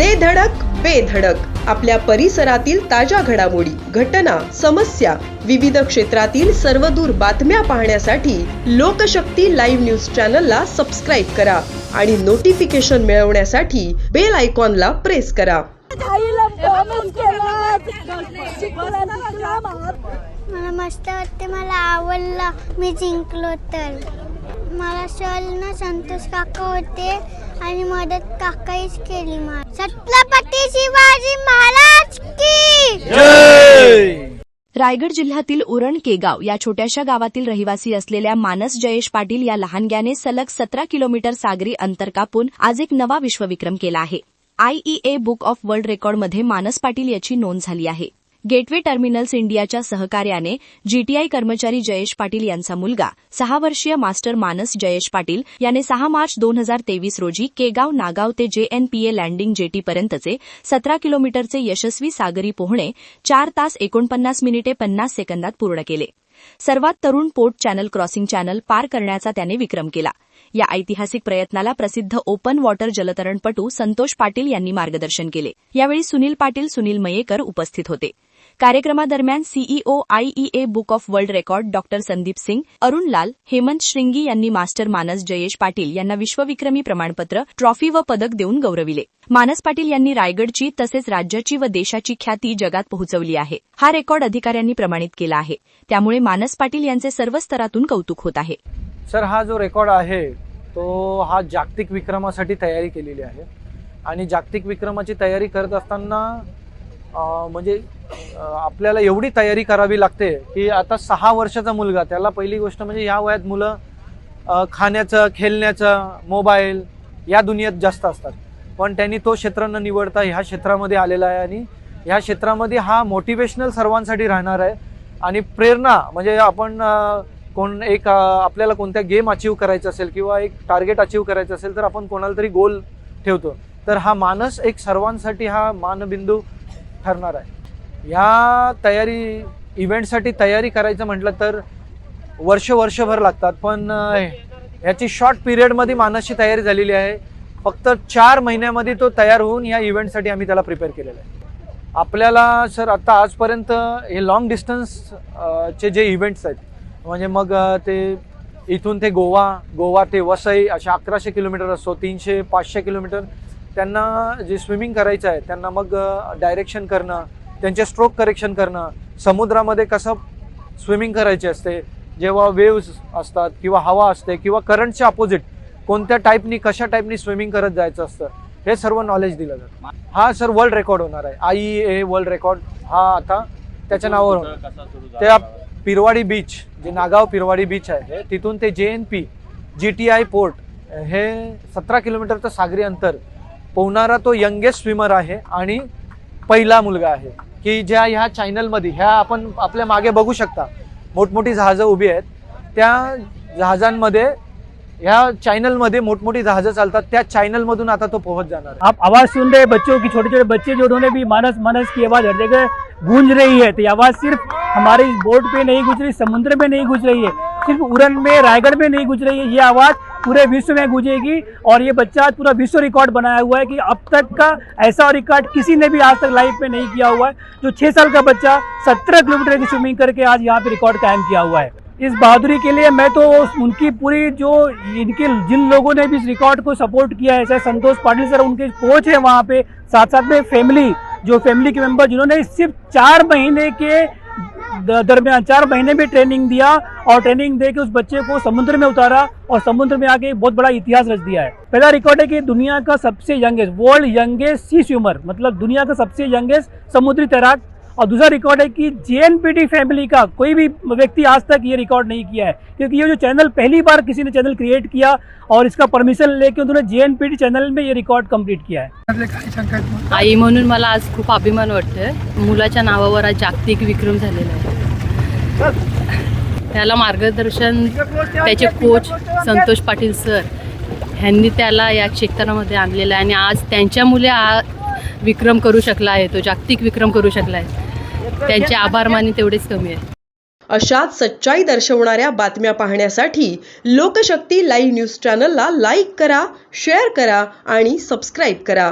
दे धडक बेधडक आपल्या परिसरातील ताज्या घडामोडी, घटना, समस्या, विविध क्षेत्रातील सर्वदूर बातम्या पाहण्यासाठी लोकशक्ती लाईव्ह न्यूज चॅनलला सबस्क्राईब करा आणि नोटिफिकेशन मिळवण्यासाठी बेल आयकॉनला प्रेस करा. मला मस्त वाटते, मला आवडलं, मी जिंकलो. तर मला शॉलनं संतोष काका होते आणि मदत काकाहीच केली. मला छत्रपती शिवाजी महाराज की जय. रायगड जिल्ह्यातील उरण केगाव या छोट्याशा गावातील रहिवासी असलेल्या मानस जयेश पाटील या लहानग्याने सलग 17 किलोमीटर सागरी अंतर कापून आज एक नवा विश्वविक्रम केला आहे. IEA बुक ऑफ वर्ल्ड रेकॉर्डमध्ये मानस पाटील याची नोंद झाली आहे. गेटवे टर्मिनल्स इंडियाच्या सहकार्याने GTI कर्मचारी जयेश पाटील यांचा मुलगा 6 वर्षीय मास्टर मानस जयेश पाटील याने 6 मार्च 2023 रोजी केगाव नागाव ते JNPA लँडिंग जेटीपर्यंतचे 17 किलोमीटरचे यशस्वी सागरी पोहणे 4 तास 49 मिनिटे 50 सेकंदात पूर्ण केले. सर्वात तरुण पोर्ट चॅनल क्रॉसिंग चॅनल पार करण्याचा त्याने विक्रम केला. या ऐतिहासिक प्रयत्नाला प्रसिद्ध ओपन वॉटर जलतरणपटू संतोष पाटील यांनी मार्गदर्शन केले. यावेळी सुनील पाटील, सुनील मयेकर उपस्थित होते. कार्यक्रमादरम्यान CEO IEA book of world record Dr. Sandeep Singh, Arun Lal, Hemant श्रिंगी यांनी मास्टर मानस जयेश पाटील यांना विश्वविक्रमी प्रमाणपत्र, ट्रॉफी व पदक देऊन गौरविले. मानस पाटील यांनी रायगडची तसेच राज्याची व देशाची ख्याती जगात पोहोचवली आहे. हा रेकॉर्ड अधिकाऱ्यांनी प्रमाणित केला आहे. त्यामुळे मानस पाटील यांचे सर्व स्तरातून कौतुक होत आहे. सर, हा जो रेकॉर्ड आहे तो हा जागतिक विक्रमासाठी तयारी केलेली आहे आणि जागतिक विक्रमाची तयारी करत असताना म्हणजे आपल्याला एवढी तयारी करावी लागते की आता 6 वर्षाचा मुलगा, त्याला पहिली गोष्ट म्हणजे ह्या वयात मुलं खाण्याचं, खेळण्याचं, मोबाईल या दुनियेत जास्त असतात. पण त्यांनी तो क्षेत्र न निवडता ह्या क्षेत्रामध्ये आलेला आहे आणि ह्या क्षेत्रामध्ये हा मोटिवेशनल सर्वांसाठी राहणार आहे. आणि प्रेरणा म्हणजे आपण आपल्याला कोणत्या गेम अचीव करायचं असेल किंवा एक टार्गेट अचीव करायचं असेल तर आपण कोणाला तरी गोल ठेवतो. तर हा मानस एक सर्वांसाठी हा मानबिंदू ठरणार आहे. ह्या इव्हेंटसाठी तयारी करायचं म्हटलं तर वर्षभर लागतात. पण ह्याची शॉर्ट पिरियडमध्ये मानसची तयारी झालेली आहे. फक्त 4 महिन्यामध्ये तो तयार होऊन या इव्हेंटसाठी आम्ही त्याला प्रिपेअर केलेलं आहे. आपल्याला सर आता आजपर्यंत हे लॉंग डिस्टन्सचे जे इव्हेंट्स आहेत म्हणजे मग ते इथून ते गोवा ते वसई अशा 1100 किलोमीटर असो, 300-500 किलोमीटर त्यांना जे स्विमिंग करायचं आहे त्यांना मग डायरेक्शन करणं, त्यांचे स्ट्रोक करेक्शन करणं, समुद्रामध्ये कसं स्विमिंग करायचे असते, जेव्हा वेव्स असतात किंवा हवा असते किंवा करंटच्या अपोजिट कोणत्या टाईपनी कशा टाईपनी स्विमिंग करत जायचं असतं हे सर्व नॉलेज दिलं जातं. हा सर वर्ल्ड रेकॉर्ड होणार आहे. IEA वर्ल्ड रेकॉर्ड हा आता त्याच्या नावावर होणार. त्या पिरवाडी बीच, जे नागाव पिरवाडी बीच आहे तिथून ते JNP GTI पोर्ट हे 17 किलोमीटरचं सागरी अंतर पोहणारा तो यंगेस्ट स्विमर आहे आणि पहिला मुलगा आहे की ज्या ह्या चॅनलमध्ये आपण आपल्या मागे बघू शकता मोठमोठी जहाजं उभी आहेत. त्या जहाजांमध्ये ह्या चैनलमध्ये मोठमोठी जहाज़ चलता, त्या चैनलमधून आता तो पहुंच जाना है. आप आवाज़ सुन रहे बच्चों की, छोटे छोटे बच्चे जो उन्होंने भी मानस की आवाज़ हर जगह गूंज रही है. तो ये आवाज़ सिर्फ हमारे बोर्ड पे नहीं गूंज रही, समुद्र में नहीं गूंज रही है, सिर्फ उरण में, रायगढ़ में नहीं गूंज रही है. ये आवाज़ पूरे विश्व में गूंजेगी. और ये बच्चा आज पूरा विश्व रिकॉर्ड बनाया हुआ है कि अब तक का ऐसा रिकॉर्ड किसी ने भी आज तक लाइफ में नहीं किया हुआ है. जो 6 साल का बच्चा 17 किलोमीटर की स्विमिंग करके आज यहाँ पे रिकॉर्ड कायम किया हुआ है. इस बहादुरी के लिए मैं तो उनकी पूरी जो इनके जिन लोगों ने भी इस रिकॉर्ड को सपोर्ट किया है, जैसे संतोष पाटिल सर उनके कोच है वहाँ पे, साथ साथ में फैमिली के मेंबर जिन्होंने सिर्फ 4 महीने के दरमियान 4 महीने में ट्रेनिंग दिया और ट्रेनिंग दे के उस बच्चे को समुद्र में उतारा और समुद्र में आके बहुत बड़ा इतिहास रच दिया है. पहला रिकॉर्ड है कि दुनिया का सबसे youngest, world youngest sea swimmer, मतलब दुनिया का सबसे यंगेस्ट समुद्री तैराक. और दूसरा रिकॉर्ड है कि JNPT फैमिली का कोई भी व्यक्ति आज तक ये रिकॉर्ड नहीं किया है, क्योंकि ये जो चैनल पहली बार किसी ने चैनल क्रिएट किया और इसका परमिशन लेके उन्होंने JNPT चॅनल में ये रिकॉर्ड कंप्लीट किया है. आई म्हणून मला आज खूप अभिमान वाटतोय. मुलाच्या नावावर आज जागतिक विक्रम झालेला आहे. त्याला मार्गदर्शन त्याचे कोच संतोष पाटील सर ह्यांनी त्याला या क्षेत्रामध्ये आणलेलं आहे आणि आज त्यांच्यामुळे हा विक्रम करू शकला आहे, तो जागतिक विक्रम करू शकला आहे. त्यांचे आभार मानणे तेवढेच कमी आहे. अशाच सच्चाई दर्शवणाऱ्या बातम्या पाहण्यासाठी लोकशक्ती लाईव्ह न्यूज चॅनलला लाईक करा, शेअर करा आणि सबस्क्राईब करा.